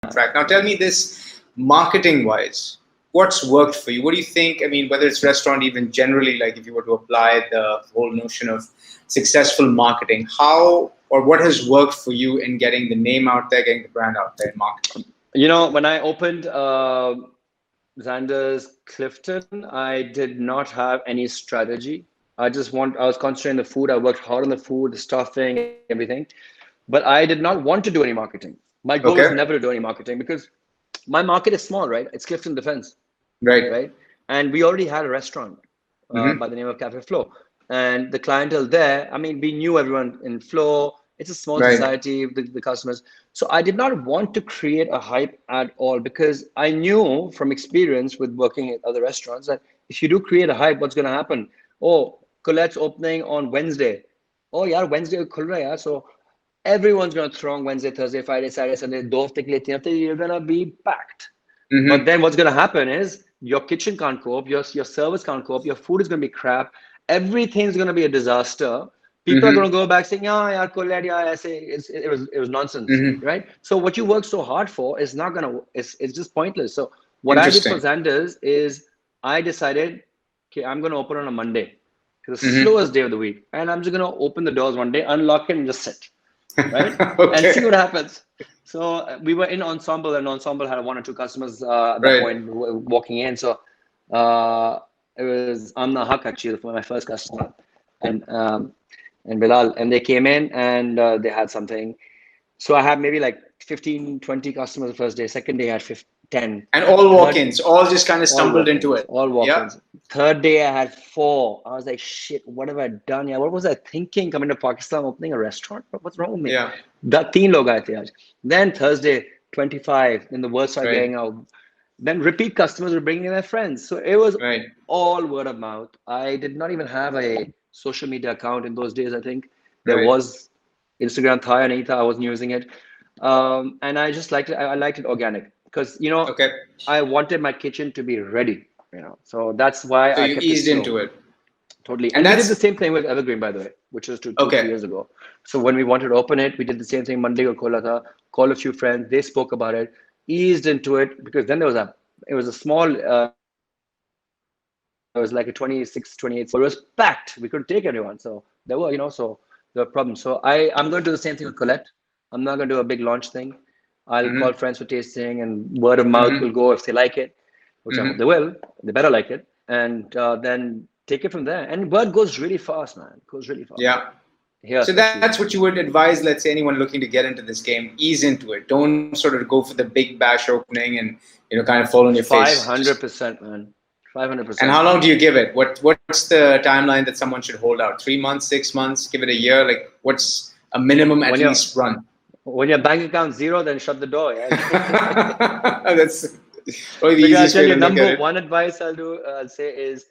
track. Now tell me this, marketing wise, what's worked for you? What do you think? I mean, whether it's restaurant, even generally, like if you were to apply the whole notion of successful marketing, how or what has worked for you in getting the name out there, getting the brand out there in marketing? When I opened Xander's Clifton, I did not have any strategy. I was concentrating on the food. I worked hard on the food, the stuffing, everything. But I did not want to do any marketing. My goal was Okay. never to do any marketing because my market is small, right? It's Clifton Defense, Right. right? And we already had a restaurant by Mm-hmm. the name of Cafe Flow. And the clientele there, I mean, we knew everyone in Flow. It's a small Right. society, the customers. So I did not want to create a hype at all because I knew from experience with working at other restaurants that if you do create a hype, what's going to happen? Oh, Colette's opening on Wednesday. Oh, yeah, Wednesday khul raha hai, yaar. So everyone's going to throng Wednesday, Thursday, Friday, Saturday, Sunday. Do hafte ke liye, 3 hafte, you're going to be packed. But Mm-hmm. then what's going to happen is your kitchen can't cope, your service can't cope, your food is going to be crap, everything's going to be a disaster. People are going to Mm-hmm. go back saying, yeah, yeah, Colette, yeah, I say it was nonsense, Mm-hmm. right? So what you work so hard for is not going to, it's just pointless. So what I did for Interesting. Xander's is I decided, okay, I'm going to open on a Monday, the Mm-hmm. slowest day of the week, and I'm just going to open the doors one day, unlock it, and just sit, right? And see what Okay. happens. So we were in ensemble, and ensemble had one or two customers at that Right. point walking in. So uh, it was Amna Haq actually for my first customer, and um, and Bilal, and they came in and they had something. So I had maybe like 15, 20 customers the first day. Second day I had 15, 10. And all Third, walk-ins, all just kind of all stumbled into walk-ins, it. all Yeah. walk-ins. Third day I had 4. I was like, shit, what have I done? Yeah, what was I thinking coming to Pakistan, opening a restaurant? What's wrong with me? Yeah. That 3 log aaye the aaj. Then Thursday, 25. Then the word started Right. getting out. Then repeat customers were bringing their friends. So it was Right. all word of mouth. I did not even have a social media account in those days, I think. There Right. was Instagram tha, nahi tha, I wasn't using it. And I just liked it. I liked it organic because, Okay. I wanted my kitchen to be ready, So that's why So I you kept it eased slow, into it. totally. And And we did the that's same thing with Evergreen, by the way, which was two, three okay. years ago. So when we wanted to open it, we did the same thing. Monday ko khola tha, call a few friends, they spoke about it, eased into it because then it was a small, it was like a 26, 28. So it was packed. We couldn't take anyone. So there were problems. So I'm going to do the same thing with Colette. I'm not going to do a big launch thing. I'll call Mm-hmm. friends for tasting, and word of mouth will Mm-hmm. go if they like it, which I hope they Mm-hmm. will. They better like it, and then take it from there. And word goes really fast, man. It goes really fast. Yeah. Here, So especially. that's what you would advise, let's say anyone looking to get into this game, ease into it. Don't sort of go for the big bash opening and kind of fall on your face. Just 500%, man. and 500%. how long do you give it? What's the timeline that someone should hold out? 3 months, 6 months, give it a year? Like what's a minimum at When your least run? when your bank account zero, then shut the door. Yeah. That's probably the Because I'll easiest tell way you, to look at number it. one advice I'll say is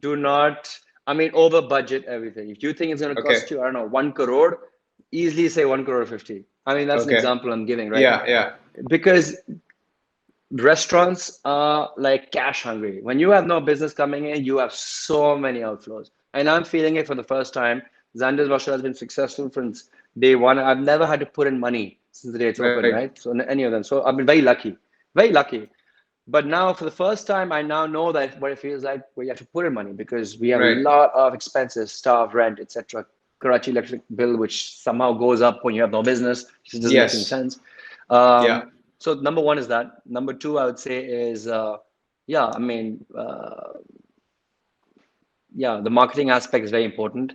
do not, I mean, over budget everything. If you think it's going to Okay. cost you, I don't know, 1 crore, easily say 1 crore 50. I mean, that's an Okay. example I'm giving, right? Yeah, yeah. Because restaurants are like cash hungry. When you have no business coming in, you have so many outflows. And I'm feeling it for the first time. Xander's Russia has been successful since day one. I've never had to put in money since the day it's open, Right. right? So any of them. So I've been very lucky, very lucky. But now, for the first time, I now know that what it feels like where you have to put in money because we have a Right. lot of expenses, staff, rent, etc. Karachi electric bill, which somehow goes up when you have no business, which doesn't make any Yes. sense. Yeah. So number one is that. Number two, I would say is, yeah, I mean, yeah, the marketing aspect is very important.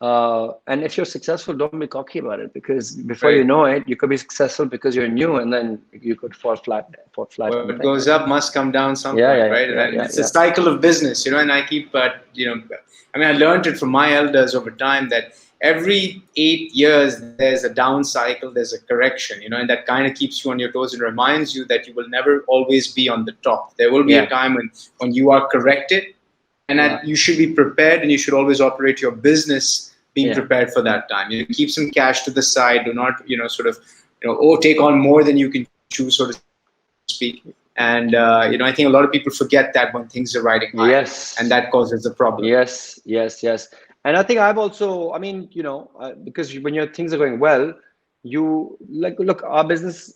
And if you're successful, don't be cocky about it because before you Right. know it, you could be successful because you're new, and then you could fall flat on the What thing, goes right? up must come down some Yeah, point, yeah, right? yeah, And yeah, it's a yeah, cycle of business, and I keep, I mean, I learned it from my elders over time that every 8 years there's a down cycle, there's a correction, and that kind of keeps you on your toes and reminds you that you will never always be on the top. There will be a yeah, time when you are corrected, and yeah, that you should be prepared, and you should always operate your business being yeah, prepared for that time. Keep some cash to the side. Do not, sort of, take on more than you can chew, so to speak. And I think a lot of people forget that when things are riding high, and that yes, causes a problem. yes, yes, yes. And I think I've also, I mean, because when your things are going well, you like look our business.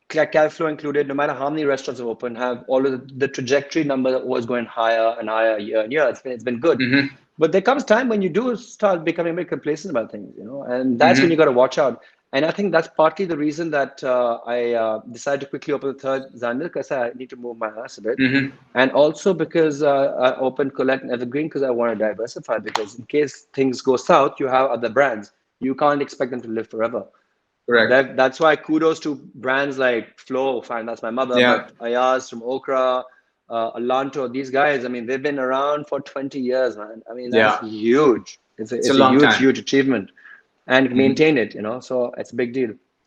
cash flow included, no matter how many restaurants have opened, have all of the trajectory number was going higher and higher year on year. It's been good. Mm-hmm. But there comes time when you do start becoming a bit complacent about things, and that's when Mm-hmm. you got to watch out. And I think that's partly the reason that I decided to quickly open the third Xander, because I need to move my ass a bit. Mm-hmm. And also because I opened Colette and Evergreen because I want to diversify, because in case things go south, you have other brands. You can't expect them to live forever. Correct. That's why kudos to brands like Flo, fine, that's my mother, Yeah. but Ayaz from Okra, Alanto, these guys, I mean, they've been around for 20 years, man. I mean, that's Yeah. huge. It's a It's a long huge, time. huge achievement. And Mm-hmm. maintain it, so it's a big deal.